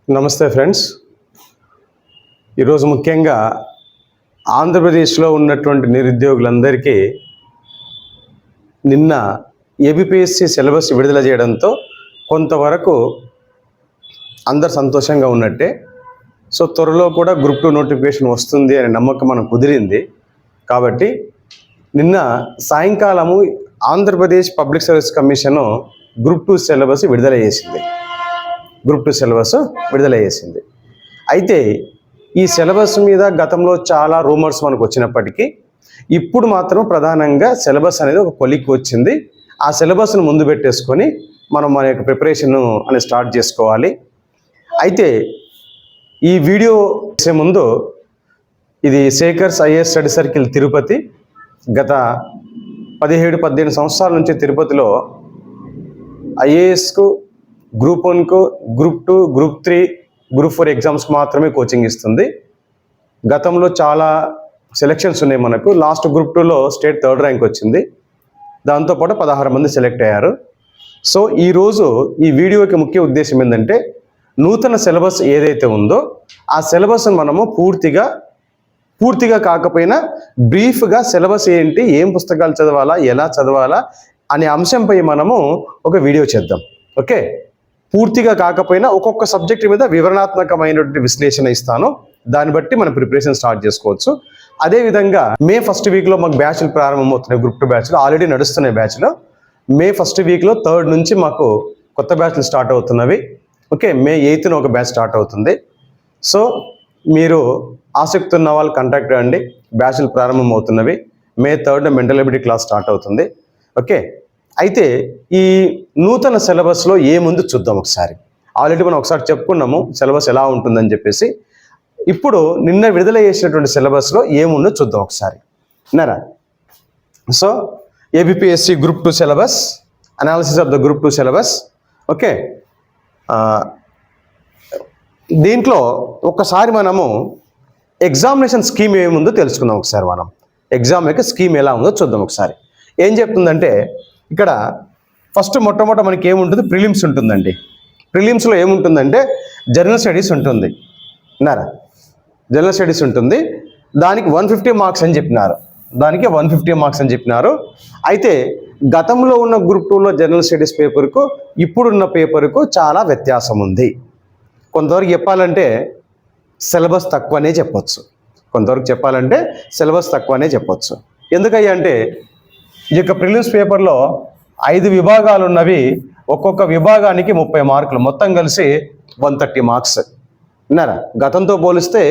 నమస్తే ఫ్రెండ్స్. ఈరోజు ముఖ్యంగా ఆంధ్రప్రదేశ్లో ఉన్నటువంటి నిరుద్యోగులందరికీ నిన్న ఏబిపిఎస్సి సిలబస్ విడుదల చేయడంతో కొంతవరకు అందరు సంతోషంగా ఉన్నట్టే. సో త్వరలో కూడా గ్రూప్ 2 నోటిఫికేషన్ వస్తుంది అనే నమ్మకం మనకు కుదిరింది. కాబట్టి నిన్న సాయంకాలము Andhra Pradesh public service commission group 2 syllabus విడుదల చేసింది. అయితే ఈ సిలబస్ మీద గతంలో చాలా రూమర్స్ మనకు వచ్చినప్పటికీ ఇప్పుడు మాత్రం ప్రధానంగా సిలబస్ అనేది ఒక కొలిక్కి వచ్చింది. ఆ సిలబస్ను ముందు పెట్టేసుకొని మనం మన యొక్క ప్రిపరేషన్ అనేది స్టార్ట్ చేసుకోవాలి. అయితే ఈ వీడియో చేసే ముందు ఇది శేఖర్స్ ఐఏఎస్ స్టడీ సర్కిల్ తిరుపతి గత 17-18 సంవత్సరాల నుంచి తిరుపతిలో ఐఏఎస్కు గ్రూప్ 1కు గ్రూప్ 2 గ్రూప్ 3 గ్రూప్ 4 ఎగ్జామ్స్కి మాత్రమే కోచింగ్ ఇస్తుంది. గతంలో చాలా సెలెక్షన్స్ ఉన్నాయి. మనకు లాస్ట్ గ్రూప్ 2లో స్టేట్ 3rd ర్యాంక్ వచ్చింది. దాంతోపాటు 16 మంది సెలెక్ట్ అయ్యారు. సో ఈరోజు ఈ వీడియోకి ముఖ్య ఉద్దేశం ఏంటంటే నూతన సిలబస్ ఏదైతే ఉందో ఆ సిలబస్ను మనము పూర్తిగా కాకపోయినా బ్రీఫ్గా సిలబస్ ఏంటి, ఏం పుస్తకాలు చదవాలా, ఎలా చదవాలా అనే అంశంపై మనము ఒక వీడియో చేద్దాం. ఓకే, పూర్తిగా కాకపోయినా ఒక్కొక్క సబ్జెక్ట్ మీద వివరణాత్మకమైనటువంటి విశ్లేషణ ఇస్తాను. దాన్ని బట్టి మనం ప్రిపరేషన్ స్టార్ట్ చేసుకోవచ్చు. అదేవిధంగా మే 1st వీక్లో మాకు బ్యాచ్లు ప్రారంభమవుతున్నాయి. గ్రూప్ 2 బ్యాచ్లు ఆల్రెడీ నడుస్తున్నాయి. బ్యాచ్లో మే 1st వీక్లో 3rd నుంచి మాకు కొత్త బ్యాచ్లు స్టార్ట్ అవుతున్నవి. ఓకే, మే 8న ఒక బ్యాచ్ స్టార్ట్ అవుతుంది. సో మీరు ఆసక్తి ఉన్న వాళ్ళు కాంటాక్ట్ అవ్వండి. బ్యాచ్లు ప్రారంభమవుతున్నవి. మే 3rd mental ability class start అవుతుంది. ఓకే, అయితే ఈ నూతన సిలబస్లో ఏముందో చూద్దాం ఒకసారి. ఆల్రెడీ మనం ఒకసారి చెప్పుకున్నాము సిలబస్ ఎలా ఉంటుందని చెప్పేసి. ఇప్పుడు నిన్న విడుదల చేసినటువంటి సిలబస్లో ఏముందో చూద్దాం ఒకసారి. విన్నారా? So ABPSC group 2 syllabus, analysis of the group 2 syllabus. Okay, దీంట్లో ఒక్కసారి మనము ఎగ్జామినేషన్ స్కీమ్ ఏముందో తెలుసుకుందాం. ఒకసారి మనం ఎగ్జామ్ యొక్క స్కీమ్ ఎలా ఉందో చూద్దాం ఒకసారి. ఏం చెప్తుందంటే ఇక్కడ ఫస్ట్ మొట్టమొదట మనకి ఏముంటుంది, ప్రిలిమ్స్ ఉంటుందండి. ప్రిలిమ్స్లో ఏముంటుందంటే జనరల్ స్టడీస్ ఉంటుంది. విన్నారా? జనరల్ స్టడీస్ ఉంటుంది. దానికి 150 మార్క్స్ అని చెప్పినారు. అయితే గతంలో ఉన్న గ్రూప్ 2లో జనరల్ స్టడీస్ పేపర్కు ఇప్పుడున్న పేపర్కు చాలా వ్యత్యాసం ఉంది. కొంతవరకు చెప్పాలంటే సిలబస్ తక్కువనే చెప్పొచ్చు. ఎందుకయ్యా అంటే ఈ యొక్క ప్రిలిమ్స్ పేపర్లో 5 విభాగాలు ఉన్నవి. ఒక్కొక్క విభాగానికి 30 మార్కులు, మొత్తం కలిసి 130 మార్క్స్. విన్నారా? గతంతో పోలిస్తే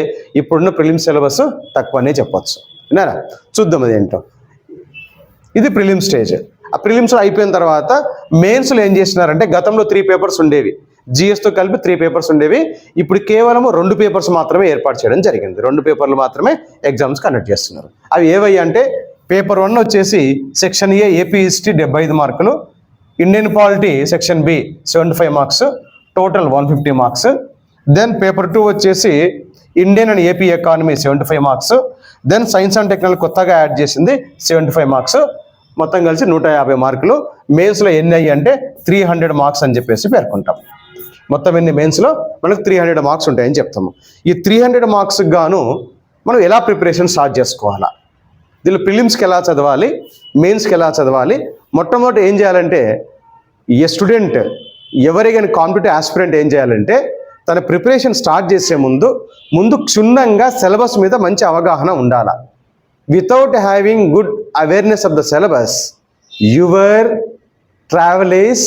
ఇప్పుడున్న ప్రిలిమ్స్ సిలబస్ తక్కువనే చెప్పొచ్చు. విన్నారా? చూద్దాం అదేంటో. ఇది ప్రిలిమ్స్ స్టేజ్. ఆ ప్రిలిమ్స్లో అయిపోయిన తర్వాత మెయిన్స్లో ఏం చేసినారంటే గతంలో 3 పేపర్స్ ఉండేవి. జిఎస్తో కలిపి 3 పేపర్స్ ఉండేవి. ఇప్పుడు కేవలం 2 పేపర్స్ మాత్రమే ఏర్పాటు చేయడం జరిగింది. 2 పేపర్లు మాత్రమే ఎగ్జామ్స్ కండక్ట్ చేస్తున్నారు. అవి ఏవై అంటే పేపర్ 1 వచ్చేసి సెక్షన్ ఏ ఏపీ హిస్టరీ 75 మార్కులు, Indian polity section B 75 marks, total 150 marks. Then paper 2 వచ్చేసి Indian and AP economy 75 marks. Then science and technology కొత్తగా యాడ్ చేసింది 75 మార్క్స్, మొత్తం కలిసి 150 మార్కులు. మెయిన్స్లో ఎన్ని అయ్యి అంటే 300 మార్క్స్ అని చెప్పేసి పేర్కొంటాం. మొత్తం ఎన్ని మెయిన్స్లో మనకు 300 మార్క్స్ ఉంటాయని చెప్తాము. ఈ 300 మార్క్స్కి గాను మనం ఎలా ప్రిపరేషన్ స్టార్ట్ చేసుకోవాలా, దీనిలో ప్రిలిమ్స్కి ఎలా చదవాలి, మెయిన్స్కి ఎలా చదవాలి. మొట్టమొదటి ఏం చేయాలంటే ఏ స్టూడెంట్ ఎవరికైనా కాంపిటేటివ్ ఆస్పిరెంట్ ఏం చేయాలంటే తన ప్రిపరేషన్ స్టార్ట్ చేసే ముందు క్షుణ్ణంగా సిలబస్ మీద మంచి అవగాహన ఉండాలి. Without having good awareness of the syllabus your travel is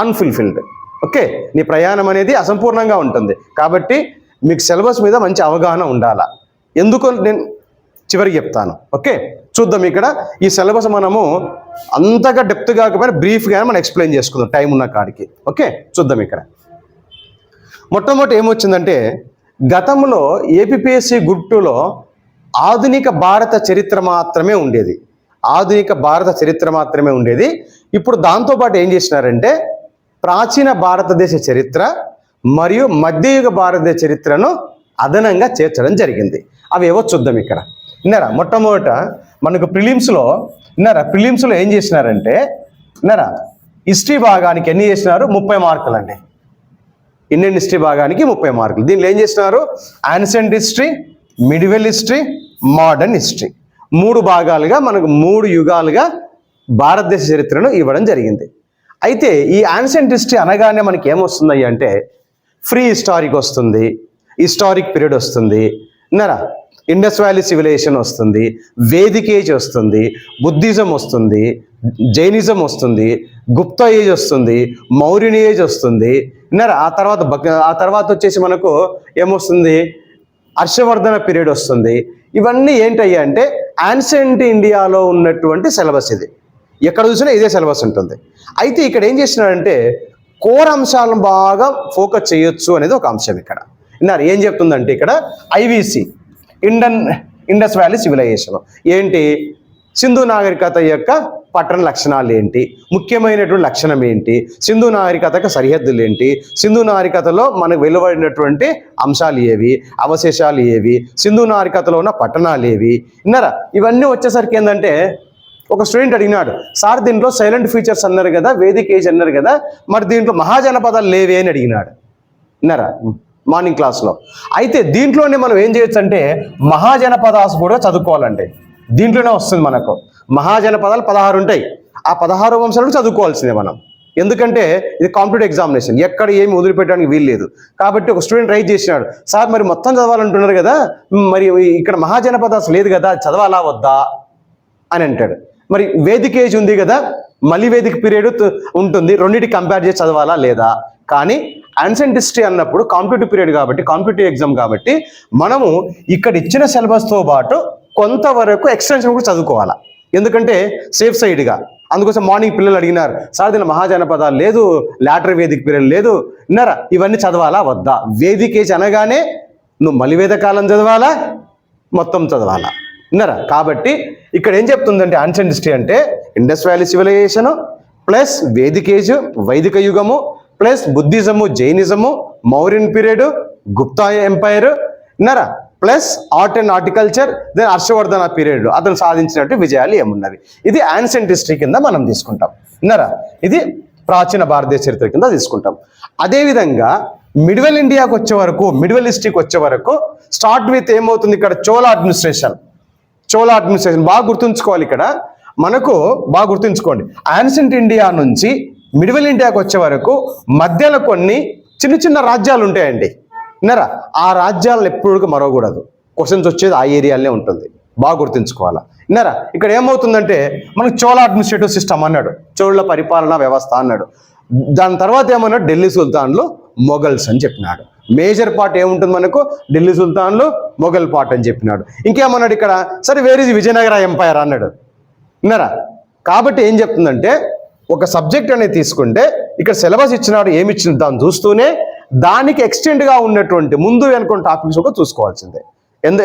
unfulfilled. Okay, నీ ప్రయాణం అనేది అసంపూర్ణంగా ఉంటుంది. కాబట్టి మీకు సిలబస్ మీద మంచి అవగాహన ఉండాలా. ఎందుకో నేను చివరికి చెప్తాను. ఓకే, చూద్దాం. ఇక్కడ ఈ సిలబస్ మనము అంతగా డెప్త్ కాకపోయినా బ్రీఫ్గానే మనం ఎక్స్ప్లెయిన్ చేసుకుందాం టైం ఉన్న కాడికి. ఓకే, చూద్దాం. ఇక్కడ మొట్టమొదటి ఏమొచ్చిందంటే గతంలో ఏపీఎస్సి గ్రూప్ 2లో ఆధునిక భారత చరిత్ర మాత్రమే ఉండేది. ఇప్పుడు దాంతోపాటు ఏం చేసినారంటే ప్రాచీన భారతదేశ చరిత్ర మరియు మధ్యయుగ భారతదేశ చరిత్రను అదనంగా చేర్చడం జరిగింది. అవి ఏవో చూద్దాం ఇక్కడ. విన్నారా? మొట్టమొదట మనకు ప్రిలిమ్స్లో ఏం చేసినారంటే హిస్టరీ భాగానికి ఎన్ని చేసినారు, 30 మార్కులు అండి. ఇండియన్ హిస్టరీ భాగానికి 30 మార్కులు. దీనిలో ఏం చేస్తున్నారు? Ancient history, medieval history, modern history 3 భాగాలుగా మనకు 3 యుగాలుగా భారతదేశ చరిత్రను ఇవ్వడం జరిగింది. అయితే ఈ యాన్సెంట్ హిస్టరీ అనగానే మనకి ఏమొస్తుంది అంటే ఫ్రీ హిస్టారిక్ వస్తుంది, హిస్టారిక్ పీరియడ్ వస్తుంది, విన్నారా, ఇండస్ వ్యాలీ సివిలైజేషన్ వస్తుంది, వేదిక్ ఏజ్ వస్తుంది, బుద్ధిజం వస్తుంది, జైనిజం వస్తుంది, గుప్తా ఏజ్ వస్తుంది, మౌర్యన్ ఏజ్ వస్తుంది, విన్నారా. ఆ తర్వాత వచ్చేసి మనకు ఏమొస్తుంది? హర్షవర్ధన పీరియడ్ వస్తుంది. ఇవన్నీ ఏంటయ్యా అంటే యాన్సెంట్ ఇండియాలో ఉన్నటువంటి సిలబస్ ఇది. ఎక్కడ చూసినా ఇదే సిలబస్ ఉంటుంది. అయితే ఇక్కడ ఏం చేసినాడంటే కోర్ అంశాలను బాగా ఫోకస్ చేయొచ్చు అనేది ఒక అంశం ఇక్కడ. విన్నారు ఏం చెప్తుందంటే ఇక్కడ ఐవిసి ఇండస్ వ్యాలీ సివిలైజేషన్ ఏంటి, సింధు నాగరికత యొక్క పట్టణ లక్షణాలు ఏంటి, ముఖ్యమైనటువంటి లక్షణం ఏంటి, సింధు నాగరికతకు సరిహద్దులు ఏంటి, సింధు నాగరికతలో మనకు వెలువడినటువంటి అంశాలు ఏవి, అవశేషాలు ఏవి, సింధు నాగరికతలో ఉన్న పట్టణాలు ఏవి, విన్నారా. ఇవన్నీ వచ్చేసరికి ఏంటంటే ఒక స్టూడెంట్ అడిగినాడు, సార్ దీంట్లో సైలెంట్ ఫీచర్స్ అన్నారు కదా, వేదిక్ ఏజ్ అన్నారు కదా, మరి దీంట్లో మహాజనపదాలు లేవే అని అడిగినాడు. విన్నారా మార్నింగ్ క్లాస్లో. అయితే దీంట్లోనే మనం ఏం చేయొచ్చు అంటే మహాజనపదాస్ కూడా చదువుకోవాలండి. దీంట్లోనే వస్తుంది మనకు మహాజనపదాలు 16 ఉంటాయి. ఆ 16 వంశాలను చదువుకోవాల్సిందే మనం. ఎందుకంటే ఇది కాంపిటేటివ్ ఎగ్జామినేషన్, ఎక్కడ ఏమి వదిలిపెట్టడానికి వీల్లేదు. కాబట్టి ఒక స్టూడెంట్ రైట్ చేసినాడు, సార్ మరి మొత్తం చదవాలంటున్నారు కదా, మరి ఇక్కడ మహాజనపదాస్ లేదు కదా, చదవాలా వద్దా అని అంటాడు. మరి వేదిక్ ఏజ్ ఉంది కదా, మళ్ళీ వేదిక్ పీరియడ్ ఉంటుంది, రెండింటికి కంపేర్ చేసి చదవాలా లేదా. కానీ యాన్సెంట్ హిస్టరీ అన్నప్పుడు కాంపిటేటివ్ పీరియడ్ కాబట్టి, కాంపిటేటివ్ ఎగ్జామ్ కాబట్టి మనము ఇక్కడ ఇచ్చిన సిలబస్తో పాటు కొంతవరకు ఎక్స్టెన్షన్ కూడా చదువుకోవాలా. ఎందుకంటే సేఫ్ సైడ్గా. అందుకోసం మార్నింగ్ పిల్లలు అడిగినారు, సార్ దీని మహాజనపదాలు లేదు, లాటర్ వేదిక్ పీరియడ్ లేదు, విన్నారా, ఇవన్నీ చదవాలా వద్దా. వేదిక్ ఏజ్ అనగానే నువ్వు మలివేద కాలం చదవాలా, మొత్తం చదవాలా, విన్నారా. కాబట్టి ఇక్కడ ఏం చెప్తుందంటే యాన్సెంట్ హిస్టరీ అంటే Indus valley civilization plus Vedic age వైదిక యుగము plus Buddhism Jainism Mauryan period Gupta empire, విన్నారా, plus art and horticulture, then Harshavardhana period అతను సాధించినట్టు విజయాలు ఏమున్నవి. ఇది యాన్సెంట్ హిస్టరీ కింద మనం తీసుకుంటాం. విన్నారా, ఇది ప్రాచీన భారతదేశ చరిత్ర కింద తీసుకుంటాం. అదేవిధంగా మిడివల్ ఇండియాకి వచ్చే వరకు, మిడివల్ హిస్టరీకి వచ్చే వరకు స్టార్ట్ విత్ ఏమవుతుంది ఇక్కడ చోళా అడ్మినిస్ట్రేషన్ బాగా గుర్తుంచుకోవాలి. ఇక్కడ మనకు బాగా గుర్తుంచుకోండి, యాన్సెంట్ ఇండియా నుంచి మిడివల్ ఇండియాకి వచ్చే వరకు మధ్యలో కొన్ని చిన్న చిన్న రాజ్యాలు ఉంటాయండి. విన్నారా, ఆ రాజ్యాలను ఎప్పుడు మరవకూడదు. క్వశ్చన్స్ వచ్చేది ఆ ఏరియాలోనే ఉంటుంది, బాగా గుర్తుంచుకోవాలా. విన్నారా, ఇక్కడ ఏమవుతుందంటే మనకు చోళ అడ్మినిస్ట్రేటివ్ సిస్టమ్ అన్నాడు, చోళ పరిపాలనా వ్యవస్థ అన్నాడు. దాని తర్వాత ఏమన్నాడు, ఢిల్లీ సుల్తాన్లు మొఘల్స్ అని చెప్పినాడు. మేజర్ పార్ట్ ఏముంటుంది మనకు, ఢిల్లీ సుల్తాన్లు మొఘల్ పార్ట్ అని చెప్పినాడు. ఇంకేమన్నాడు ఇక్కడ, సరే వేర్ ఇస్ విజయనగర ఎంపైర్ అన్నాడు. విన్నారా, కాబట్టి ఏం చెప్తుందంటే ఒక సబ్జెక్ట్ అనేది తీసుకుంటే ఇక్కడ సిలబస్ ఇచ్చినాడు, ఏమి ఇచ్చిన దాన్ని చూస్తూనే దానికి ఎక్స్టెండ్గా ఉన్నటువంటి ముందు వెనుకొని టాపిక్స్ కూడా చూసుకోవాల్సిందే.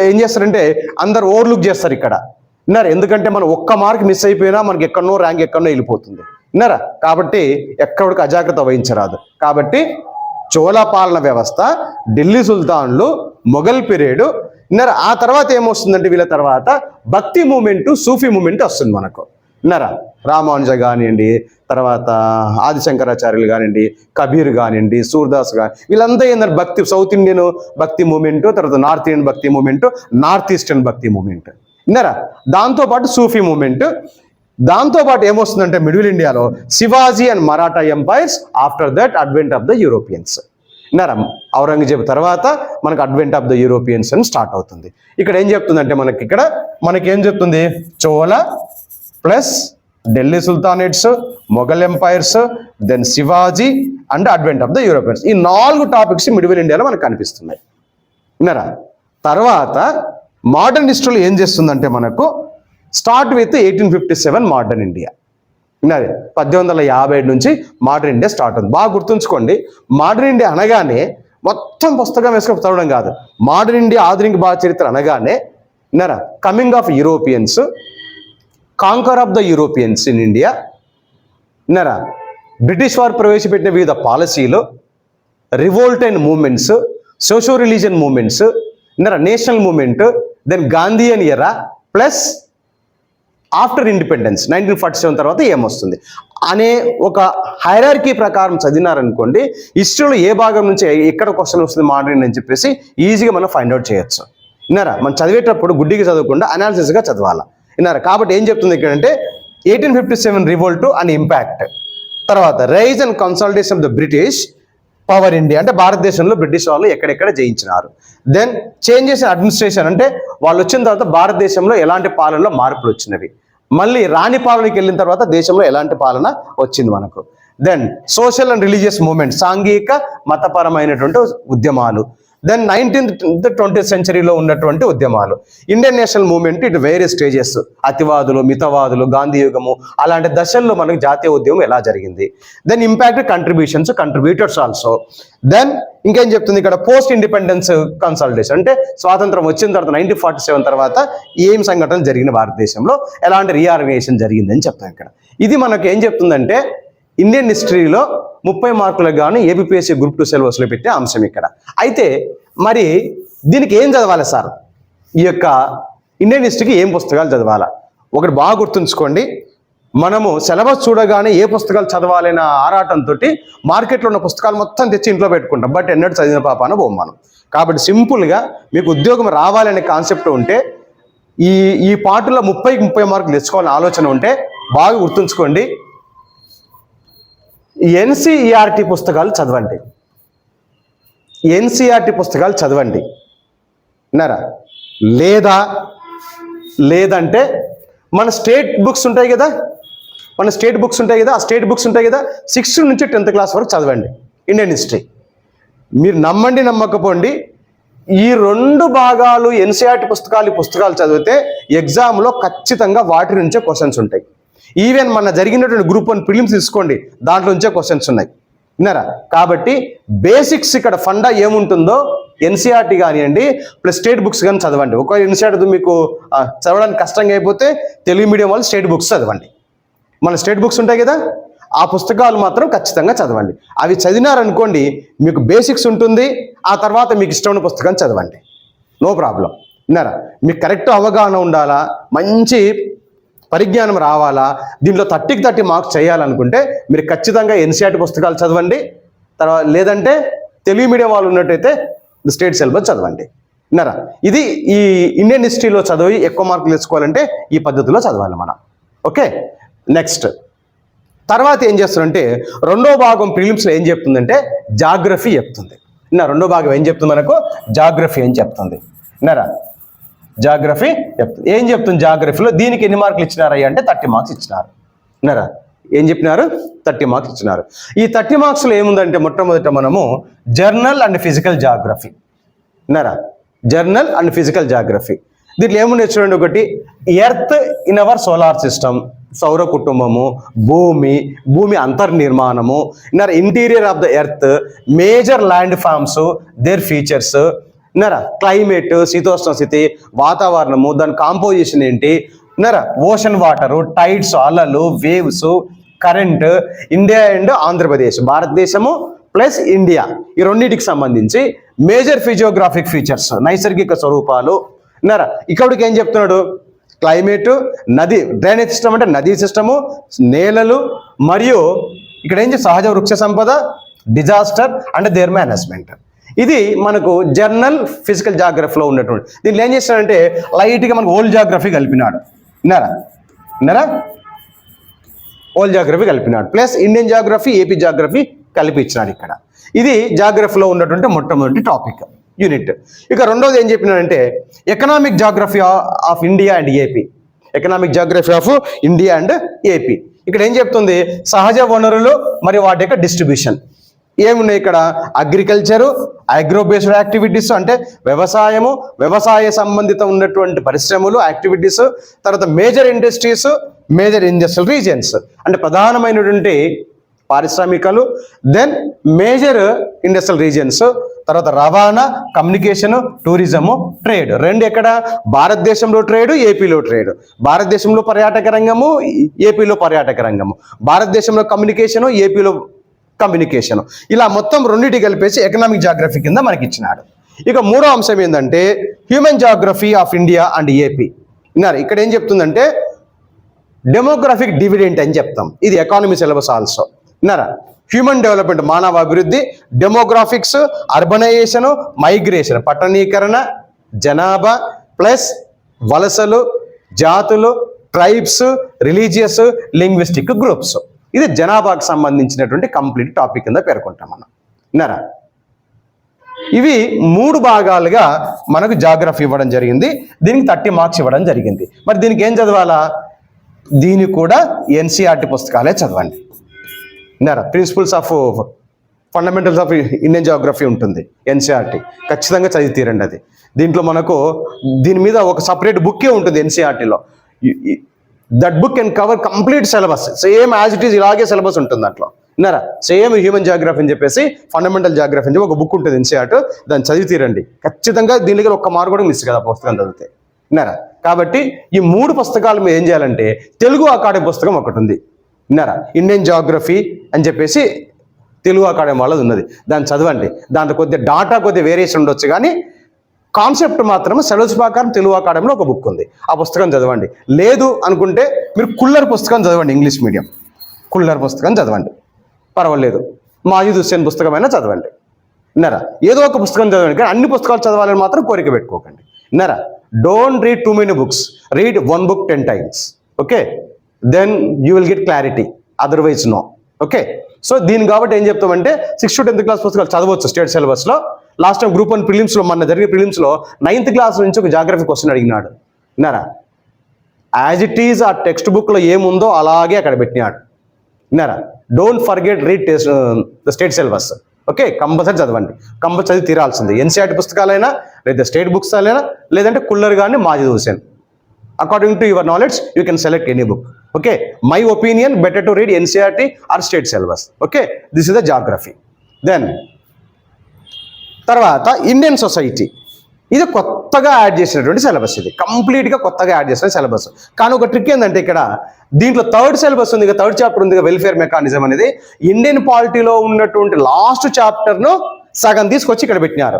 ఏం చేస్తారంటే అందరు ఓవర్లుక్ చేస్తారు ఇక్కడ. విన్నారా, ఎందుకంటే మనం ఒక్క మార్క్ మిస్ అయిపోయినా మనకి ఎక్కడనో ర్యాంక్ ఎక్కడనో వెళ్ళిపోతుంది. విన్నారా, కాబట్టి ఎక్కడికి అజాగ్రత్త వహించరాదు. కాబట్టి చోళ పాలన వ్యవస్థ, ఢిల్లీ సుల్తాన్లు, మొఘల్ పీరియడ్, విన్నారా. ఆ తర్వాత ఏమొస్తుందంటే వీళ్ళ తర్వాత భక్తి మూమెంట్, సూఫీ మూమెంట్ వస్తుంది మనకు. విన్నారా, రామానుజ కానివ్వండి, తర్వాత ఆదిశంకరాచార్యులు కానివ్వండి, కబీర్ కానివ్వండి, సూర్దాస్ కానీ, వీళ్ళంతా ఏంటంటే bhakti, south Indian bhakti movement, తర్వాత north Indian bhakti movement, north eastern bhakti movement. విన్నారా, దాంతోపాటు సూఫీ మూమెంట్. దాంతోపాటు ఏమొస్తుందంటే మిడిల్ ఇండియాలో Shivaji and Maratha empires, after that advent of the Europeans. విన్నారా, ఔరంగజేబు తర్వాత మనకు అడ్వెంట్ ఆఫ్ ద యూరోపియన్స్ అని స్టార్ట్ అవుతుంది. ఇక్కడ ఏం చెప్తుందంటే మనకేం చెప్తుంది, Chola plus Delhi sultanates, Mughal empires, then Shivaji and advent of the Europeans. ఈ 4 టాపిక్స్ మిడిల్ ఇండియాలో మనకు కనిపిస్తున్నాయి. విన్నారా, తర్వాత మోడర్న్ హిస్టరీలో ఏం చేస్తుందంటే మనకు స్టార్ట్ విత్ 1857 మోడర్న్ ఇండియా. విన్నారే, 1857 నుంచి మోడర్న్ ఇండియా స్టార్ట్ అవుతుంది. బాగా గుర్తుంచుకోండి, మోడర్న్ ఇండియా అనగానే మొత్తం పుస్తకం వేసుకొని చదవడం కాదు. మోడర్న్ ఇండియా ఆధునిక భారత చరిత్ర అనగానే విన్నారా, coming of Europeans, conquer of the Europeans in India, విన్నారా, బ్రిటిష్ వారు ప్రవేశపెట్టిన వివిధ పాలసీలు, revolt and movements, socio religion movements, విన్నారా, national movement, then Gandhian era, plus after independence 1947 తర్వాత ఏమొస్తుంది అనే ఒక హైరార్కీ ప్రకారం చదివినారనుకోండి, హిస్టరీలో ఏ భాగం నుంచి ఎక్కడ క్వశ్చన్ వస్తుంది మోడర్న్ అని చెప్పేసి ఈజీగా మనం ఫైండ్ అవుట్ చేయొచ్చు. విన్నారా? మనం చదివేటప్పుడు గుడ్డిగా చదవకుండా అనాలిసిస్గా చదవాలి. విన్నారా? కాబట్టి ఏం చెప్తుంది ఇక్కడ అంటే 1857 రివోల్ట్ అండ్ ఇంపాక్ట్, తర్వాత rise and consolidation of the British power India, అంటే భారతదేశంలో బ్రిటిష్ వాళ్ళు ఎక్కడెక్కడ జయించినారు. దెన్ చేంజెస్ ఇన్ అడ్మినిస్ట్రేషన్, అంటే వాళ్ళు వచ్చిన తర్వాత భారతదేశంలో ఎలాంటి పాలనలో మార్పులు వచ్చినవి, మళ్ళీ రాణి పాలనకి వెళ్ళిన తర్వాత దేశంలో ఎలాంటి పాలన వచ్చింది మనకు. Then social and religious movement, సాంఘిక మతపరమైనటువంటి ఉద్యమాలు. దెన్ 19th to 20th సెంచరీలో ఉన్నటువంటి ఉద్యమాలు. ఇండియన్ నేషనల్ మూవ్మెంట్ ఇటు వేరే స్టేజెస్, అతివాదులు, మితవాదులు, గాంధీ యుగము, అలాంటి దశల్లో మనకు జాతీయ ఉద్యమం ఎలా జరిగింది. Then impact contributions, contributors also. Then ఇంకేం చెప్తుంది ఇక్కడ, పోస్ట్ ఇండిపెండెన్స్ కన్సాలిడేషన్, అంటే స్వాతంత్రం వచ్చిన తర్వాత 1947 తర్వాత ఏం సంఘటనలు జరిగిన భారతదేశంలో, ఎలాంటి రీఆర్గనైజేషన్ జరిగిందని చెప్తాం ఇక్కడ. ఇది మనకు ఏం చెప్తుందంటే ఇండియన్ హిస్టరీలో 30 మార్కులకు గాను ఏబిపిఎస్సి గ్రూప్ 2 సిలబస్లో పెట్టే అంశం ఇక్కడ. అయితే మరి దీనికి ఏం చదవాలి సార్, ఈ యొక్క ఇండియన్ హిస్టరీకి ఏం పుస్తకాలు చదవాలా? ఒకటి బాగా గుర్తుంచుకోండి, మనము సిలబస్ చూడగానే ఏ పుస్తకాలు చదవాలనే ఆరాటంతో మార్కెట్లో ఉన్న పుస్తకాలు మొత్తం తెచ్చి ఇంట్లో పెట్టుకుంటాం, బట్ ఎన్నడూ చదివిన పాపాన పోం మనం. కాబట్టి సింపుల్గా మీకు ఉద్యోగం రావాలనే కాన్సెప్ట్ ఉంటే, ఈ పాటలో 30 మార్కులు తెచ్చుకోవాలని ఆలోచన ఉంటే బాగా గుర్తుంచుకోండి, ఎన్సీఈఆర్టీ పుస్తకాలు చదవండి. ఎన్సీఆర్టీ పుస్తకాలు చదవండి విన్నారా? లేదంటే మన స్టేట్ బుక్స్ ఉంటాయి కదా, ఆ స్టేట్ బుక్స్ ఉంటాయి కదా 6th నుంచి 10th క్లాస్ వరకు చదవండి ఇండియన్ హిస్టరీ. మీరు నమ్మండి నమ్మకపోండి, ఈ 2 భాగాలు ఎన్సీఆర్టీ పుస్తకాలు చదివితే ఎగ్జామ్లో ఖచ్చితంగా వాటి నుంచే క్వశ్చన్స్ ఉంటాయి. ఈవెన్ మన జరిగినటువంటి గ్రూప్ 1 ప్రిలిమ్స్ తీసుకోండి, దాంట్లో నుంచే క్వశ్చన్స్ ఉన్నాయి విన్నారా? కాబట్టి బేసిక్స్ ఇక్కడ ఫండా ఏముంటుందో ఎన్సీఆర్టీ కానివ్వండి ప్లస్ స్టేట్ బుక్స్ కానీ చదవండి. ఒకవేళ ఎన్సీఆర్టీ మీకు చదవడానికి కష్టంగా అయిపోతే తెలుగు మీడియం వాళ్ళు స్టేట్ బుక్స్ చదవండి. మన స్టేట్ బుక్స్ ఉంటాయి కదా, ఆ పుస్తకాలు మాత్రం ఖచ్చితంగా చదవండి. అవి చదివినారనుకోండి మీకు బేసిక్స్ ఉంటుంది, ఆ తర్వాత మీకు ఇష్టమైన పుస్తకాన్ని చదవండి, నో ప్రాబ్లం విన్నారా? మీకు కరెక్ట్ అవగాహన ఉండాలా, మంచి పరిజ్ఞానం రావాలా, దీంట్లో 30కి 30 మార్క్స్ చేయాలనుకుంటే మీరు ఖచ్చితంగా ఎన్సీఆర్టీ పుస్తకాలు చదవండి. తర్వాత లేదంటే తెలుగు మీడియం వాళ్ళు ఉన్నట్టయితే స్టేట్ సిలబస్ చదవండి విన్నారా? ఇది ఈ ఇండియన్ హిస్టరీలో చదివి ఎక్కువ మార్కులు తెచ్చుకోవాలంటే ఈ పద్ధతిలో చదవాలి మనం. ఓకే, నెక్స్ట్ తర్వాత ఏం చేస్తుందంటే 2వ భాగం ప్రిలిమ్స్లో ఏం చెప్తుందంటే జాగ్రఫీ చెప్తుంది. 2వ భాగం ఏం చెప్తుంది మనకు, జాగ్రఫీ ఏం చెప్తుంది విన్నారా? జాగ్రఫీ చెప్తుంది. ఏం చెప్తుంది జాగ్రఫీలో, దీనికి ఎన్ని మార్కులు ఇచ్చినారయ్యా అంటే 30 మార్క్స్ ఇచ్చినారు విన్నారా? ఏం చెప్పినారు, 30 మార్క్స్ ఇచ్చినారు. ఈ 30 మార్క్స్లో ఏముందంటే మొట్టమొదట మనము జర్నల్ అండ్ ఫిజికల్ జాగ్రఫీ విన్నారా? జర్నల్ అండ్ ఫిజికల్ జాగ్రఫీ, దీంట్లో ఏముంది చూడండి. ఒకటి earth in our solar system, సౌర కుటుంబము, భూమి అంతర్నిర్మాణము విన్నారా? Interior of the earth, major land forms, there features విన్నారా? క్లైమేట్, శీతోష్ణ స్థితి, వాతావరణము, దాని కాంపోజిషన్ ఏంటి విన్నారా? ఓషన్ వాటరు, టైడ్స్, అలలు, waves, current, India and Andhra Pradesh, భారతదేశము ప్లస్ ఇండియా, ఈ రెండింటికి సంబంధించి మేజర్ ఫిజియోగ్రాఫిక్ ఫీచర్స్, నైసర్గిక స్వరూపాలు విన్నారా? ఇక్కడికి ఏం చెప్తున్నాడు, క్లైమేట్, నది, డ్రైనేజ్ సిస్టమ్ అంటే నదీ సిస్టము, నేలలు, మరియు ఇక్కడ ఏం చేస్తారు సహజ వృక్ష సంపద, డిజాస్టర్ అండ్ దేర్ మేనేజ్మెంట్. ఇది మనకు జర్నల్ ఫిజికల్ జాగ్రఫీలో ఉన్నటువంటి. దీంట్లో ఏం చేస్తాడంటే లైట్గా మనకు ఓల్డ్ జాగ్రఫీ కలిపినాడు విన్నారా? ఓల్డ్ జాగ్రఫీ కలిపినాడు plus Indian geography, AP geography కలిపి ఇచ్చినాడు ఇక్కడ. ఇది జాగ్రఫీలో ఉన్నటువంటి మొట్టమొదటి టాపిక్ యూనిట్. ఇక రెండోది ఏం చెప్పినాడంటే economic geography of India and AP, economic geography of India and AP. ఇక్కడ ఏం చెప్తుంది, సహజ వనరులు మరియు వాటి యొక్క డిస్ట్రిబ్యూషన్. ఏమున్నాయి ఇక్కడ, అగ్రికల్చరు, అగ్రో బేస్డ్ యాక్టివిటీస్ అంటే వ్యవసాయము, వ్యవసాయ సంబంధిత ఉన్నటువంటి పరిశ్రమలు, యాక్టివిటీస్, తర్వాత major industries, major industrial regions అంటే ప్రధానమైనటువంటి పారిశ్రామికలు, దెన్ మేజర్ ఇండస్ట్రియల్ రీజియన్స్, తర్వాత రవాణా, కమ్యూనికేషన్, టూరిజము, ట్రేడ్. 2 ఎక్కడ, భారతదేశంలో ట్రేడ్, ఏపీలో ట్రేడ్, భారతదేశంలో పర్యాటక రంగము, ఏపీలో పర్యాటక రంగము, భారతదేశంలో కమ్యూనికేషను, ఏపీలో కమ్యూనికేషన్, ఇలా మొత్తం రెండింటి కలిపేసి ఎకనామిక్ జాగ్రఫీ కింద మనకి ఇచ్చినాడు. ఇక 3వ అంశం ఏంటంటే human geography of India and AP విన్నారు. ఇక్కడ ఏం చెప్తుందంటే డెమోగ్రఫిక్ డివిడెంట్ అని చెప్తాం. ఇది ఎకానమీ సిలబస్ ఆల్సో. విన్నారా? హ్యూమన్ డెవలప్మెంట్, మానవ అభివృద్ధి, డెమోగ్రాఫిక్స్, అర్బనైజేషన్, మైగ్రేషన్, పట్టణీకరణ, జనాభా ప్లస్ వలసలు, జాతులు, ట్రైబ్స్, రిలీజియస్, లింగ్విస్టిక్ గ్రూప్స్. ఇది జనాభాకు సంబంధించినటువంటి కంప్లీట్ టాపిక్ కింద పేర్కొంటాం మనం. విన్నారా? ఇవి 3 భాగాలుగా మనకు జాగ్రఫీ ఇవ్వడం జరిగింది. దీనికి 30 మార్క్స్ ఇవ్వడం జరిగింది. మరి దీనికి ఏం చదవాలా? దీనికి కూడా ఎన్సీఆర్టీ పుస్తకాలే చదవండి. విన్నారా? Principles of fundamentals of Indian geography ఉంటుంది ఎన్సీఆర్టీ, ఖచ్చితంగా చదివి తీరండి అది. దీంట్లో మనకు దీని మీద ఒక సపరేట్ బుక్కే ఉంటుంది ఎన్సీఆర్టీలో. That book can cover complete syllabus, same as it is, ఇలాగే సిలబస్ ఉంటుంది దాంట్లో. విన్నారా? సేమ్ హ్యూమన్ జాగ్రఫీ అని చెప్పేసి, ఫండమెంటల్ జాగ్రఫీ అని చెప్పి ఒక బుక్ ఉంటుంది ఎన్సీఆర్టీ, దాన్ని చదివి తీరండి ఖచ్చితంగా. దీని దగ్గర ఒక్క మార్క్ కూడా మిస్ కదా పుస్తకం చదివితే. విన్నారా? కాబట్టి ఈ 3 పుస్తకాలు మీరు ఏం చేయాలంటే, తెలుగు అకాడమీ పుస్తకం ఒకటి ఉంది. విన్నారా? ఇండియన్ జాగ్రఫీ అని చెప్పేసి తెలుగు అకాడమీ వాళ్ళది ఉన్నది, దాన్ని చదవండి. దాంట్లో కొద్దిగా డాటా కొద్దిగా వేరియేషన్ ఉండొచ్చు, కానీ కాన్సెప్ట్ మాత్రం సిలబస్ ప్రకారం తెలుగు అకాడమీలో ఒక బుక్ ఉంది, ఆ పుస్తకం చదవండి. లేదు అనుకుంటే మీరు కుల్లర్ పుస్తకం చదవండి, ఇంగ్లీష్ మీడియం కుల్లర్ పుస్తకం చదవండి, పర్వాలేదు. మాజిద్ హుస్సేన్ పుస్తకమైనా చదవండి. విన్నారా? ఏదో ఒక పుస్తకం చదవండి, కానీ అన్ని పుస్తకాలు చదవాలని మాత్రం కోరిక పెట్టుకోకండి. విన్నారా? Don't read too many books, read 1 book 10 times. Okay, then you will get clarity, otherwise no. Okay, so దీని కాబట్టి ఏం చెప్తామంటే 6th to 10th క్లాస్ పుస్తకాలు చదవచ్చు స్టేట్ సిలబస్లో. లాస్ట్ టైం గ్రూప్ 1 ప్రిలిమ్స్లో, మన జరిగే ప్రిలిమ్స్లో 9th క్లాస్ నుంచి ఒక జాగ్రఫీ క్వశ్చన్ అడిగినాడు. విన్నారా? యాజ్ ఇట్ ఈజ్ ఆ టెక్స్ట్ బుక్లో ఏముందో అలాగే అక్కడ పెట్టినాడు. విన్నారా? Don't forget read the state syllabus. Okay, compulsory చదవండి, కంపల్సరీ తీరాల్సింది. ఎన్సీఆర్టీ పుస్తకాలైనా, లేదా స్టేట్ బుక్స్ అయినా, లేదంటే కుల్లర్ కానీ Majid Husain. According to your knowledge you can select any book. Okay, my opinion better to read NCERT or state syllabus. Okay, this is the geography. Then తర్వాత Indian society, ఇది కొత్తగా add చేసినటువంటి syllabus. ఇది కంప్లీట్గా కొత్తగా యాడ్ చేసిన సిలబస్. కానీ ఒక ట్రిక్ ఏంటంటే, ఇక్కడ దీంట్లో 3rd సిలబస్ ఉంది, 3rd చాప్టర్ ఉంది, వెల్ఫేర్ మెకానిజం అనేది. ఇండియన్ పాలిటీలో ఉన్నటువంటి లాస్ట్ చాప్టర్ను సగం తీసుకొచ్చి ఇక్కడ పెట్టినారు.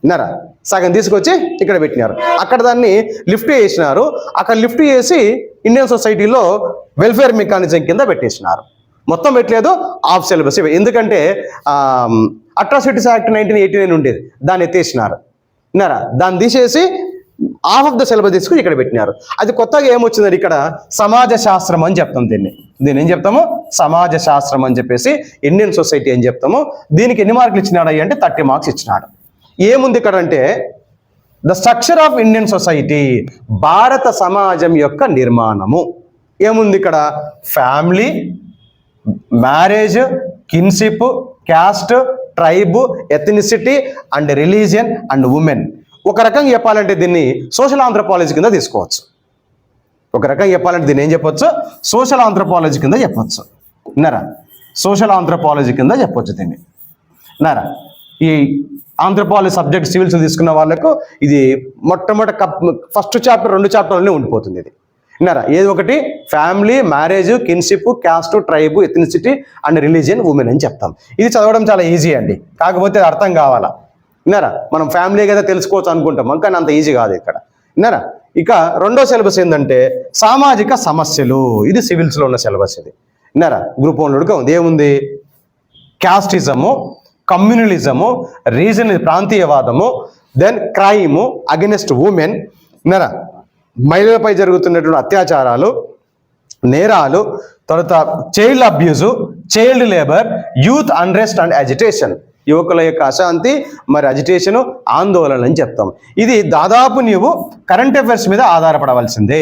విన్నారా? సగం తీసుకొచ్చి ఇక్కడ పెట్టినారు. అక్కడ దాన్ని లిఫ్ట్ చేసినారు, అక్కడ లిఫ్ట్ చేసి ఇండియన్ సొసైటీలో వెల్ఫేర్ మెకానిజం కింద పెట్టేసినారు. మొత్తం పెట్టలేదు, ఆఫ్ సిలబస్. ఎందుకంటే అట్రాసిటీస్ యాక్ట్ 1989 ఉండేది, దాన్ని ఎత్తేసినారు. విన్నారా? దాన్ని తీసేసి హాఫ్ ఆఫ్ ద సిలబస్ తీసుకుని ఇక్కడ పెట్టినారు. అది కొత్తగా ఏమొచ్చిందండి, ఇక్కడ సమాజ శాస్త్రం అని చెప్తాం. దీన్ని ఏం చెప్తాము? సమాజ శాస్త్రం అని చెప్పేసి ఇండియన్ సొసైటీ అని చెప్తాము. దీనికి ఎన్ని మార్కులు ఇచ్చినాడు అంటే 30 మార్క్స్ ఇచ్చినాడు. ఏముంది ఇక్కడ అంటే, the structure of Indian society, భారత సమాజం యొక్క నిర్మాణము. ఏముంది ఇక్కడ? Family, marriage, kinship, caste, tribe, ethnicity and religion and women. ఒక రకంగా చెప్పాలంటే దీన్ని సోషల్ ఆంథ్రోపాలజీ కింద తీసుకోవచ్చు. ఒక రకంగా చెప్పాలంటే దీన్ని ఏం చెప్పొచ్చు? సోషల్ ఆంథ్రోపాలజీ కింద చెప్పొచ్చు. విన్నారా? సోషల్ ఆంథ్రోపాలజీ కింద చెప్పొచ్చు దీన్ని. విన్నారా? ఈ ఆంథ్రోపాలజీ సబ్జెక్ట్ సివిల్స్ తీసుకున్న వాళ్ళకు ఇది మొట్టమొదటి ఫస్ట్ చాప్టర్ 2 చాప్టర్లోనే ఉండిపోతుంది ఇది. విన్నారా? ఏది ఒకటి? Family, marriage, kinship, caste, tribe, ethnicity and religion, women అని చెప్తాం. ఇది చదవడం చాలా ఈజీ అండి, కాకపోతే అర్థం కావాలా. విన్నారా? మనం ఫ్యామిలీ కదా తెలుసుకోవచ్చు అనుకుంటాం, కానీ అంత ఈజీ కాదు ఇక్కడ. విన్నారా? ఇక 2వ సిలబస్ ఏంటంటే సామాజిక సమస్యలు. ఇది సివిల్స్లో ఉన్న సిలబస్ ఇది. విన్నారా? గ్రూప్ 1 ఉంది. ఏముంది? క్యాస్టిజము, కమ్యూనలిజము, రీజన్ ప్రాంతీయవాదము, దెన్ క్రైము అగెనిస్ట్ ఉమెన్. విన్నారా? మహిళలపై జరుగుతున్నటువంటి అత్యాచారాలు, నేరాలు, తర్వాత child abuse, child labour, youth unrest and agitation, యువకుల యొక్క అశాంతి మరి అజిటేషను, ఆందోళన అని చెప్తాం. ఇది దాదాపు నీవు కరెంట్ అఫైర్స్ మీద ఆధారపడవలసిందే,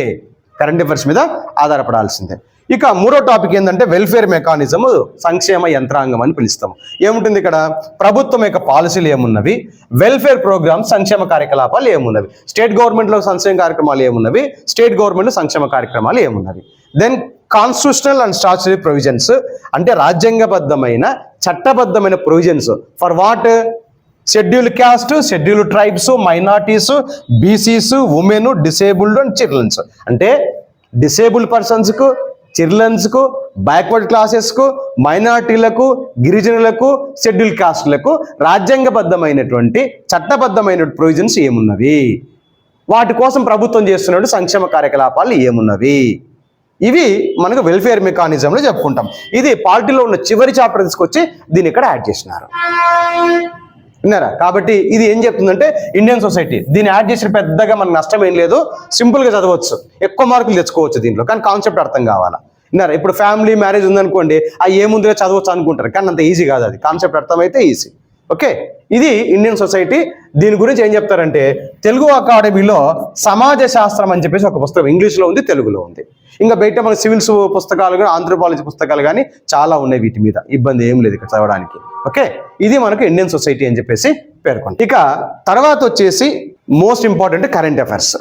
కరెంట్ అఫైర్స్ మీద ఆధారపడాల్సిందే. ఇక 3వ టాపిక్ ఏంటంటే వెల్ఫేర్ మెకానిజము, సంక్షేమ యంత్రాంగం అని పిలుస్తాము. ఏముంటుంది ఇక్కడ? ప్రభుత్వం యొక్క పాలసీలు ఏమున్నవి, వెల్ఫేర్ ప్రోగ్రామ్స్, సంక్షేమ కార్యకలాపాలు ఏమున్నవి, స్టేట్ గవర్నమెంట్లో సంక్షేమ కార్యక్రమాలు ఏమున్నవి, స్టేట్ గవర్నమెంట్లో సంక్షేమ కార్యక్రమాలు ఏమున్నవి. Then constitutional and statutory provisions, అంటే రాజ్యాంగబద్ధమైన చట్టబద్ధమైన provisions for what? Scheduled caste, scheduled tribes, minorities, BCs, women, disabled and childrens. అంటే డిసేబుల్డ్ పర్సన్స్కు, చిల్డ్రన్స్కు, బ్యాక్వర్డ్ క్లాసెస్కు, మైనార్టీలకు, గిరిజనులకు, షెడ్యూల్ కాస్ట్లకు రాజ్యాంగబద్ధమైనటువంటి చట్టబద్ధమైన ప్రొవిజన్స్ ఏమున్నవి, వాటి కోసం ప్రభుత్వం చేస్తున్నటువంటి సంక్షేమ కార్యకలాపాలు ఏమున్నవి. ఇవి మనకు వెల్ఫేర్ మెకానిజంలో చెప్పుకుంటాం. ఇది పాలిటీలో ఉన్న చివరి చాప్టర్ తీసుకొచ్చి దీన్ని ఇక్కడ యాడ్ చేసినారు. విన్నారా? కాబట్టి ఇది ఏం చెప్తుందంటే ఇండియన్ సొసైటీ, దీన్ని యాడ్ చేసిన పెద్దగా మనకు నష్టం ఏం లేదు, సింపుల్గా చదవచ్చు, ఎక్కువ మార్కులు తెచ్చుకోవచ్చు దీంట్లో, కానీ కాన్సెప్ట్ అర్థం కావాలా. విన్నారా? ఇప్పుడు ఫ్యామిలీ మ్యారేజ్ ఉందనుకోండి, ఏముందిగా చదవచ్చు అనుకుంటారు, కానీ అంత ఈజీ కాదు, అది కాన్సెప్ట్ అర్థమైతే ఈజీ. ఓకే, ఇది ఇండియన్ సొసైటీ. దీని గురించి ఏం చెప్తారంటే తెలుగు అకాడమీలో సమాజ శాస్త్రం అని చెప్పేసి ఒక పుస్తకం ఇంగ్లీష్లో ఉంది, తెలుగులో ఉంది. ఇంకా బయట మన సివిల్స్ పుస్తకాలు కానీ ఆంథ్రోపాలజీ పుస్తకాలు కానీ చాలా ఉన్నాయి, వీటి మీద ఇబ్బంది ఏం లేదు ఇక్కడ చదవడానికి. ఓకే, ఇది మనకు ఇండియన్ సొసైటీ అని చెప్పేసి పేర్కొంటాం. ఇక తర్వాత వచ్చేసి మోస్ట్ ఇంపార్టెంట్ కరెంట్ అఫైర్స్.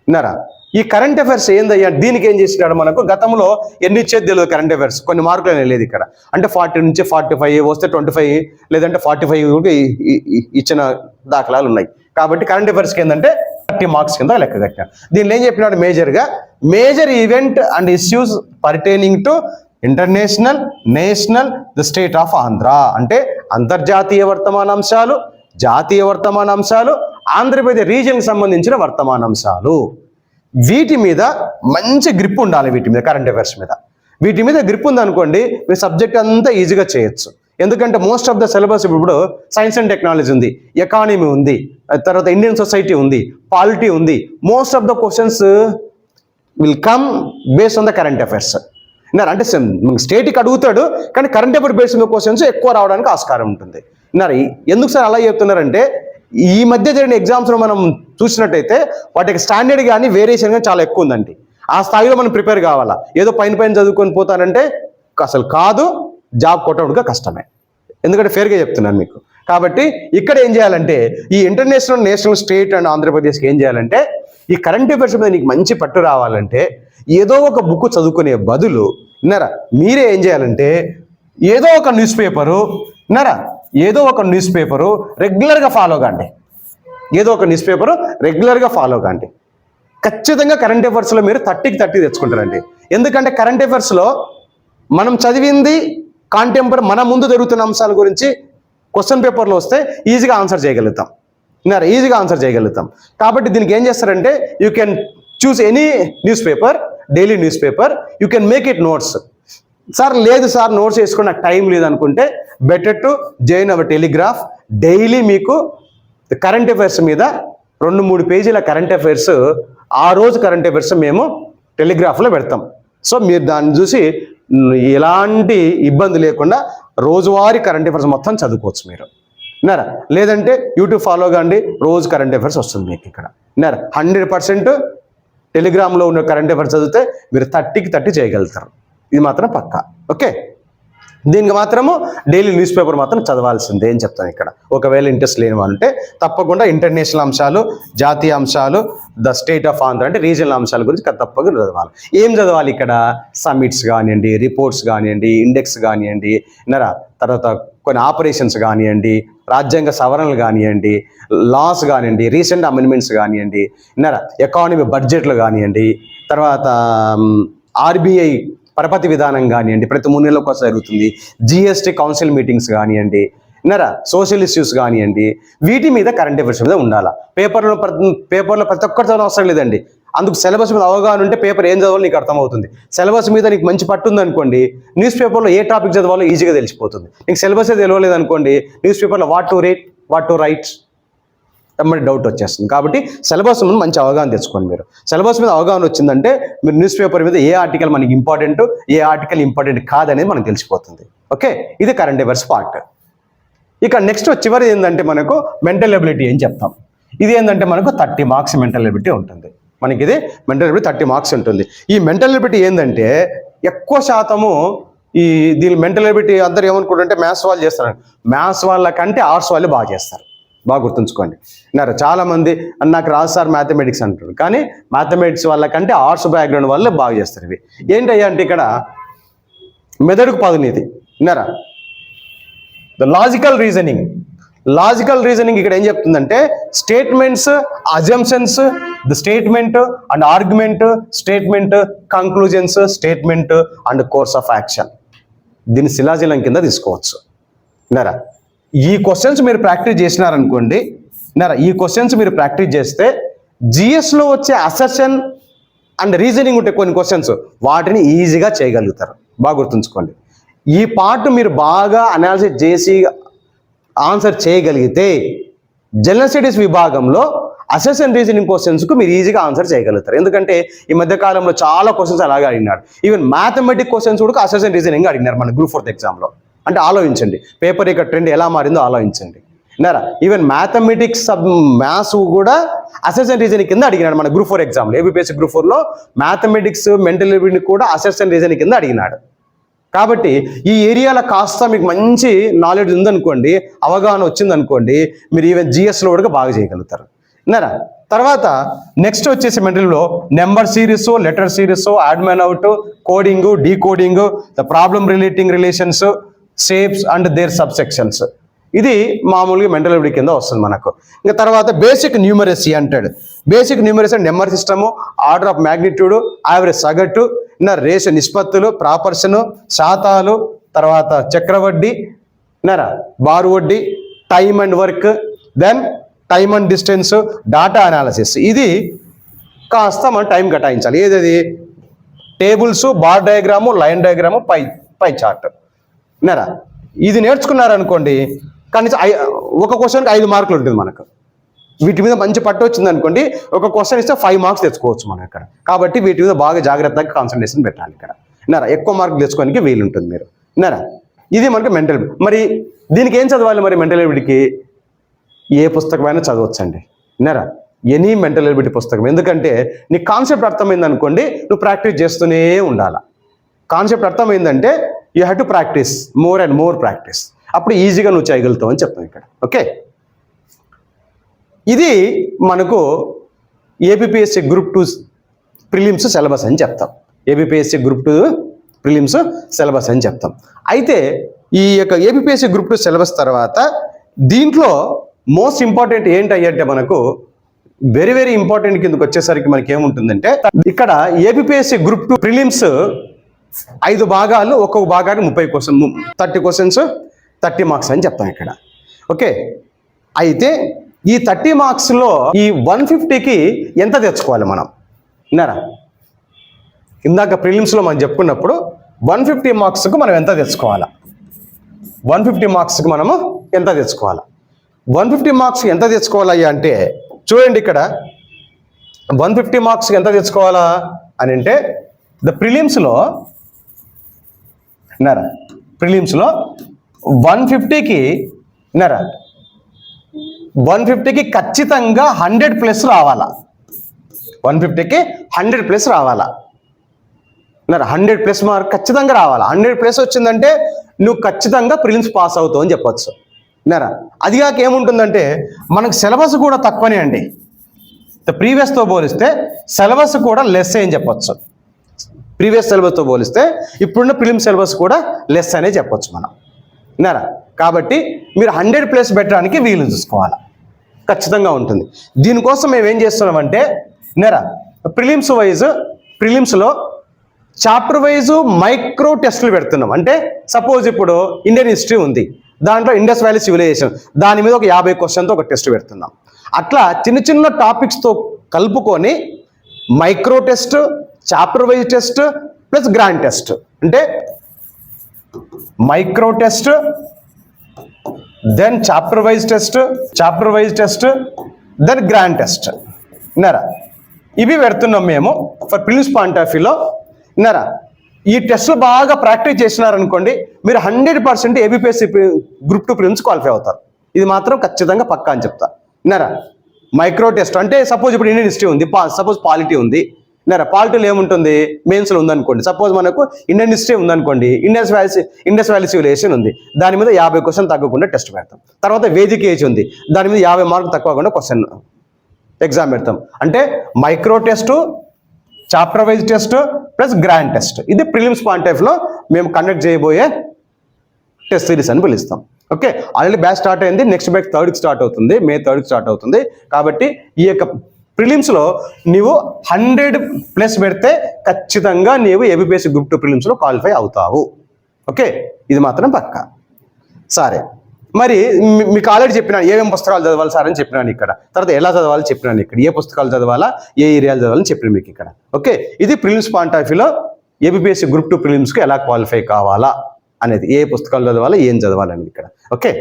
విన్నారా? ఈ కరెంట్ అఫైర్స్ ఏందయ్యా, దీనికి ఏం చేసినాడు మనకు గతంలో ఎన్ని ఇచ్చేది తెలియదు కరెంట్ అఫైర్స్, కొన్ని మార్కులు లేదు ఇక్కడ. అంటే 40 నుంచి 45 వస్తే 25 లేదంటే 45 ఇచ్చిన దాఖలాలు ఉన్నాయి. కాబట్టి కరెంట్ అఫైర్స్కి ఏంటంటే 30 మార్క్స్ కింద లెక్క కట్టాడు. దీనిలో ఏం చెప్పినాడు, major event and issues pertaining to international, national, the state of Andhra. అంటే అంతర్జాతీయ వర్తమానాంశాలు, జాతీయ వర్తమానాంశాలు, ఆంధ్రప్రదేశ్ రీజియన్కి సంబంధించిన వర్తమానాంశాలు, వీటి మీద మంచి గ్రిప్ ఉండాలి. వీటి మీద కరెంట్ అఫైర్స్ మీద వీటి మీద గ్రిప్ ఉందనుకోండి, మీ సబ్జెక్ట్ అంతా ఈజీగా చేయొచ్చు. ఎందుకంటే మోస్ట్ ఆఫ్ ద సిలబస్ ఇప్పుడు సైన్స్ అండ్ టెక్నాలజీ ఉంది, ఎకానమీ ఉంది, తర్వాత ఇండియన్ సొసైటీ ఉంది, పాలిటీ ఉంది. Most of the questions will come based on the current affairs. అంటే స్టేట్కి అడుగుతాడు, కానీ కరెంట్ అఫైర్ బేస్డ్ మీద క్వశ్చన్స్ ఎక్కువ రావడానికి ఆస్కారం ఉంటుంది. ఎందుకు సార్ అలా చెప్తున్నారంటే ఈ మధ్య జరిగిన ఎగ్జామ్స్లో మనం చూసినట్టయితే వాటికి స్టాండర్డ్ కానీ వేరియేషన్ కానీ చాలా ఎక్కువ ఉందండి. ఆ స్థాయిలో మనం ప్రిపేర్ కావాలా. ఏదో పైన చదువుకొని పోతానంటే అసలు కాదు, జాబ్ కొట్టవుడుగా కష్టమే. ఎందుకంటే ఫేర్గా చెప్తున్నాను మీకు. కాబట్టి ఇక్కడ ఏం చేయాలంటే ఈ ఇంటర్నేషనల్, నేషనల్, స్టేట్ అండ్ ఆంధ్రప్రదేశ్కి ఏం చేయాలంటే ఈ కరెంట్ అఫైర్స్ మీద నీకు మంచి పట్టు రావాలంటే ఏదో ఒక బుక్ చదువుకునే బదులు మీరే ఏం చేయాలంటే ఏదో ఒక న్యూస్ పేపరు రెగ్యులర్గా ఫాలో కాండి. ఖచ్చితంగా కరెంట్ అఫైర్స్లో మీరు 30కి 30 తెచ్చుకుంటారండి. ఎందుకంటే కరెంట్ అఫైర్స్లో మనం చదివింది కాంటెంపరీ మన ముందు జరుగుతున్న అంశాల గురించి క్వశ్చన్ పేపర్లో వస్తే ఈజీగా ఆన్సర్ చేయగలుగుతాం. కాబట్టి దీనికి ఏం చేస్తారంటే you can choose any news paper, daily news paper, you can make it notes. Sir లేదు సార్ నోట్స్ వేసుకుని నాకు టైం లేదనుకుంటే better to join hour telegraph. Daily మీకు కరెంట్ అఫైర్స్ మీద 2-3 పేజీల కరెంట్ అఫైర్స్, ఆ రోజు కరెంట్ అఫైర్స్ మేము టెలిగ్రాఫ్లో పెడతాం. సో మీరు దాన్ని చూసి ఎలాంటి ఇబ్బంది లేకుండా రోజువారీ కరెంట్ అఫైర్స్ మొత్తం చదువుకోవచ్చు మీరు. లేదంటే యూట్యూబ్ ఫాలో కాండి, రోజు కరెంట్ అఫైర్స్ వస్తుంది మీకు ఇక్కడ. 100% టెలిగ్రామ్లో ఉన్న కరెంట్ అఫైర్స్ చదివితే మీరు 30కి 30 చేయగలుగుతారు. ఇది మాత్రం పక్కా. ఓకే, దీనికి మాత్రము డైలీ న్యూస్ పేపర్ మాత్రం చదవాల్సిందే అని చెప్తాను ఇక్కడ. ఒకవేళ ఇంట్రెస్ట్ లేని వాళ్ళంటే తప్పకుండా ఇంటర్నేషనల్ అంశాలు, జాతీయ అంశాలు, ద స్టేట్ ఆఫ్ ఆంధ్ర అంటే రీజనల్ అంశాల గురించి తప్పకుండా చదవాలి. ఏం చదవాలి ఇక్కడ? సమ్మిట్స్ కానివ్వండి, రిపోర్ట్స్ కానివ్వండి, ఇండెక్స్ కానివ్వండి, తర్వాత కొన్ని ఆపరేషన్స్ కానివ్వండి, రాజ్యాంగ సవరణలు కానివ్వండి, లాస్ కానివ్వండి, రీసెంట్ అమెండ్మెంట్స్ కానివ్వండి, ఎకానమీ బడ్జెట్లు కానివ్వండి, తర్వాత ఆర్బీఐ పరపతి విధానం కానివ్వండి, ప్రతి 3 నెలలకు ఒకసారి జరుగుతుంది, జిఎస్టీ కౌన్సిల్ మీటింగ్స్ కానివ్వండి, సోషల్ ఇష్యూస్ కానివ్వండి, వీటి మీద కరెంట్ అఫైర్స్ మీద ఉండాలా. పేపర్లో ప్రతి ఒక్కటి చదవడం అవసరం లేదండి. అందుకు సిలబస్ మీద అవగాహన ఉంటే పేపర్ ఏం చదవాలో నీకు అర్థమవుతుంది. సిలబస్ మీద నీకు మంచి పట్టు ఉందనుకోండి, న్యూస్ పేపర్లో ఏ టాపిక్ చదవాలో ఈజీగా తెలిసిపోతుంది. నీకు సిలబస్ తెలియలేదు అనుకోండి, న్యూస్ పేపర్లో వాట్ టు రైట్ ఎమ్మడి డౌట్ వచ్చేస్తుంది. కాబట్టి సిలబస్ మీద మంచి అవగాహన తెచ్చుకోండి. మీరు సిలబస్ మీద అవగాహన వచ్చిందంటే మీరు న్యూస్ పేపర్ మీద ఏ ఆర్టికల్ మనకి ఇంపార్టెంట్, ఏ ఆర్టికల్ ఇంపార్టెంట్ కాదనేది మనకు తెలిసిపోతుంది. ఓకే, ఇది కరెంట్ అఫైర్స్ పార్ట్. ఇక నెక్స్ట్ చివరి ఏంటంటే మనకు మెంటల్ ఎబిలిటీ అని చెప్తాం. ఇది ఏంటంటే మనకు 30 మార్క్స్ మెంటల్ ఎబిలిటీ ఉంటుంది. మనకి ఇది మెంటల్ ఎబిలిటీ 30 మార్క్స్ ఉంటుంది. ఈ మెంటల్ ఎబిలిటీ ఏంటంటే ఎక్కువ శాతము దీని మెంటల్ ఎబిలిటీ అందరూ ఏమనుకుంటారంటే మ్యాథ్స్ వాళ్ళు చేస్తారు. మ్యాథ్స్ వాళ్ళ కంటే ఆర్ట్స్ వాళ్ళు బాగా చేస్తారు. బాగా గుర్తుంచుకోండి. చాలామంది నాకు రాదు సార్ మ్యాథమెటిక్స్ అంటారు, కానీ మ్యాథమెటిక్స్ వాళ్ళకంటే ఆర్ట్స్ బ్యాక్గ్రౌండ్ వాళ్ళు బాగా చేస్తారు. ఇవి ఏంటయ్యా అంటే ఇక్కడ మెదడుకు పదునిది. ద లాజికల్ రీజనింగ్ ఇక్కడ ఏం చెప్తుందంటే statements, assumptions, the statement and argument, statement, conclusions, statement and course of action. దీన్ని శిలాజలం కింద తీసుకోవచ్చు. ఈ క్వశ్చన్స్ మీరు ప్రాక్టీస్ చేసినారనుకోండి, ఈ క్వశ్చన్స్ మీరు ప్రాక్టీస్ చేస్తే జిఎస్లో వచ్చే అసెషన్ అండ్ రీజనింగ్ ఉంటే కొన్ని క్వశ్చన్స్ వాటిని ఈజీగా చేయగలుగుతారు. బాగా గుర్తుంచుకోండి. ఈ పార్ట్ మీరు బాగా అనాలిసిస్ చేసి ఆన్సర్ చేయగలిగితే జనరల్ స్టడీస్ విభాగంలో అసెస్ అండ్ రీజనింగ్ క్వశ్చన్స్కు మీరు ఈజీగా ఆన్సర్ చేయగలుగుతారు. ఎందుకంటే ఈ మధ్య కాలంలో చాలా క్వశ్చన్స్ అలాగే అడిగినాడు. ఈవెన్ మ్యాథమెటిక్ క్వశ్చన్స్ కూడా అసెస్ అండ్ రీజనింగ్ అడిగినారు మన గ్రూప్ 4 ఎగ్జామ్లో. అంటే ఆలోచించండి, పేపర్ యొక్క ట్రెండ్ ఎలా మారిందో ఆలోచించండి. విన్నారా? ఈవెన్ మ్యాథమెటిక్స్ మ్యాథ్స్ కూడా అసెస్ అండ్ రీజనింగ్ కింద అడిగినాడు మన గ్రూప్ 4 ఎగ్జామ్లో. ఏబిపిఎస్సి గ్రూప్ 4లో మ్యాథమెటిక్స్ మెంటల్ ఎబిలిటీ కూడా అసెస్ అండ్ రీజనింగ్ కింద అడిగినాడు. కాబట్టి ఈ ఏరియాలో కాస్త మీకు మంచి నాలెడ్జ్ ఉందనుకోండి, అవగాహన వచ్చిందనుకోండి, మీరు ఈవెన్ జిఎస్లో కూడా బాగా చేయగలుగుతారు. విన్నారా? తర్వాత నెక్స్ట్ వచ్చేసి మెంటల్లో number series, letter series, odd man out, coding, decoding, the problem relating relations, shapes and their subsections. ఇది మామూలుగా మెంటల్ ఎబిలిటీ కింద వస్తుంది మనకు. ఇంకా తర్వాత బేసిక్ న్యూమరసీ అంటాడు. బేసిక్ న్యూమరసీ అంటే number system, order of magnitude, average సగటు, రేషియో నిష్పత్తులు, ప్రాపర్షను, శాతాలు, తర్వాత చక్రవడ్డీ, బారు వడ్డీ, time and work, then time and distance, data analysis. ఇది కాస్త మనం టైం కేటాయించాలి. ఏది tables, bar diagram, line diagram, pie chart. ఇది నేర్చుకున్నారనుకోండి, కనీసం ఒక క్వశ్చన్కి 5 మార్కులు ఉంటుంది మనకు. వీటి మీద మంచి పట్టు వచ్చింది అనుకోండి, ఒక క్వశ్చన్ ఇస్తే 5 మార్క్స్ తెచ్చుకోవచ్చు మనం ఇక్కడ. కాబట్టి వీటి మీద బాగా జాగ్రత్తగా కాన్సన్ట్రేషన్ పెట్టాలి ఇక్కడ. ఎక్కువ మార్కులు తెచ్చుకోవడానికి వీలు ఉంటుంది మీరు. ఇది మనకి మెంటల్. మరి దీనికి ఏం చదవాలి? మరి మెంటల్ ఎబిలిటీకి ఏ పుస్తకమైనా చదవచ్చండి. ఎనీ మెంటల్ ఎబిలిటీ పుస్తకం. ఎందుకంటే నీకు కాన్సెప్ట్ అర్థమైంది అనుకోండి, నువ్వు ప్రాక్టీస్ చేస్తూనే ఉండాలి. కాన్సెప్ట్ అర్థమైందంటే you have to practice more and more practice. అప్పుడు ఈజీగా నువ్వు చేయగలుగుతావు అని చెప్తాను ఇక్కడ. ఓకే, ఇది మనకు ఏబిపిఎస్సి గ్రూప్ 2 ప్రిలిమ్స్ సిలబస్ అని చెప్తాం. ఏబిపిఎస్సి గ్రూప్ 2 ప్రిలిమ్స్ సిలబస్ అని చెప్తాం. అయితే ఈ యొక్క ఏబిపిఎస్సి గ్రూప్ 2 సిలబస్ తర్వాత దీంట్లో మోస్ట్ ఇంపార్టెంట్ ఏంటంటే మనకు వెరీ వెరీ ఇంపార్టెంట్ కిందకి వచ్చేసరికి మనకి ఏముంటుందంటే, ఇక్కడ ఏబిపిఎస్సి గ్రూప్ 2 ప్రిలిమ్స్ 5 భాగాలు, ఒక్కొక్క భాగానికి 30 క్వశ్చన్స్ 30 మార్క్స్ అని చెప్తాం ఇక్కడ. ఓకే, అయితే ఈ 30 మార్క్స్లో ఈ 150కి ఎంత తెచ్చుకోవాలి మనం? ఇందాక ప్రిలిమ్స్లో మనం చెప్పుకున్నప్పుడు 150 మార్క్స్కు మనం ఎంత తెచ్చుకోవాలా? 150 మార్క్స్కి మనము ఎంత తెచ్చుకోవాలా? 150 మార్క్స్ ఎంత తెచ్చుకోవాలి అంటే చూడండి, ఇక్కడ 150 మార్క్స్కి ఎంత తెచ్చుకోవాలా అని అంటే, ద ప్రిలిమ్స్లో 150కి ఖచ్చితంగా 100+ రావాలా. 150కి 100+ రావాలా. 100+ మార్క్ ఖచ్చితంగా రావాలా. 100+ వచ్చిందంటే నువ్వు ఖచ్చితంగా ప్రిలిమ్స్ పాస్ అవుతావు అని చెప్పొచ్చు. అది కాక ఏముంటుందంటే మనకు సిలబస్ కూడా తక్కువనే అండి. ప్రీవియస్తో పోలిస్తే సిలబస్ కూడా లెస్ అని చెప్పొచ్చు. ప్రీవియస్ సిలబస్తో పోలిస్తే ఇప్పుడున్న ప్రిలిమ్స్ సిలబస్ కూడా లెస్ అనే చెప్పొచ్చు మనం. కాబట్టి మీరు 100+ పెట్టడానికి వీలు చూసుకోవాలి, ఖచ్చితంగా ఉంటుంది. దీనికోసం మేము ఏం చేస్తున్నామంటే ప్రిలిమ్స్లో చాప్టర్ వైజ్ మైక్రో టెస్టులు పెడుతున్నాం. అంటే సపోజ్ ఇప్పుడు ఇండియన్ హిస్టరీ ఉంది, దాంట్లో ఇండస్ వ్యాలీ సివిలైజేషన్, దాని మీద ఒక 50 క్వశ్చన్తో ఒక టెస్ట్ పెడుతున్నాం. అట్లా చిన్న చిన్న టాపిక్స్తో కలుపుకొని micro test, chapter wise test plus grand test. అంటే micro test, then chapter wise test, then grand test. ఇవి పెడుతున్నాం మేము ఫర్ ప్రిలిమ్స్ పాయింట్ ఆఫ్ వ్యూలో. ఈ టెస్ట్లు బాగా ప్రాక్టీస్ చేసినారనుకోండి, మీరు 100% ఏబిపిఎస్సి గ్రూప్ 2 ప్రిలిమ్స్ క్వాలిఫై అవుతారు. ఇది మాత్రం ఖచ్చితంగా పక్కా అని చెప్తా. మైక్రో టెస్ట్ అంటే సపోజ్ ఇప్పుడు ఇండియన్ హిస్టరీ ఉంది, సపోజ్ పాలిటీ ఉంది. పాలిటీలో ఏముంటుంది, మెయిన్స్లో ఉందనుకోండి. సపోజ్ మనకు ఇండియన్ హిస్టరీ ఉందనుకోండి, ఇండస్ వ్యాలీ సివిలైజేషన్ ఉంది, దాని మీద 50 క్వశ్చన్ తగ్గకుండా టెస్ట్ పెడతాం. తర్వాత వేదిక ఏజ్ ఉంది, దాని మీద 50 మార్కులు తక్కువకుండా క్వశ్చన్ ఎగ్జామ్ పెడతాం. అంటే micro test, chapter wise test plus grand test. ఇది ప్రిలిమ్స్ పాయింట్ ఆఫ్ వ్యూలో మేము కండక్ట్ చేయబోయే టెస్ట్ సిరీస్ అని పిలుస్తాం. ఓకే, ఆల్రెడీ బ్యాచ్ స్టార్ట్ అయింది. నెక్స్ట్ బ్యాచ్ 3rd స్టార్ట్ అవుతుంది, May 3rd స్టార్ట్ అవుతుంది. కాబట్టి ఈ యొక్క ప్రిలిమ్స్లో నీవు 100+ పెడితే ఖచ్చితంగా నీవు ఏబిపిఎస్సి గ్రూప్ 2 ప్రిలిమ్స్లో క్వాలిఫై అవుతావు. ఓకే, ఇది మాత్రం పక్కా. సరే, మరి మీకు ఆల్రెడీ చెప్పినాను ఏమేమి పుస్తకాలు చదవాలి సార్ అని చెప్పినాను ఇక్కడ. తర్వాత ఎలా చదవాలి చెప్పినాను ఇక్కడ. ఏ పుస్తకాలు చదవాలా, ఏ ఏరియాలు చదవాలని చెప్పిన మీకు ఇక్కడ. ఓకే, ఇది ప్రిలిమ్స్ పాయింట్ ఆఫ్ వ్యూలో ఏబిపిఎస్సి గ్రూప్ 2 ప్రిలిమ్స్కి ఎలా క్వాలిఫై కావాలా అనేది, ఏ పుస్తకాలు చదవాలా, ఏం చదవాలని ఇక్కడ. ఓకే.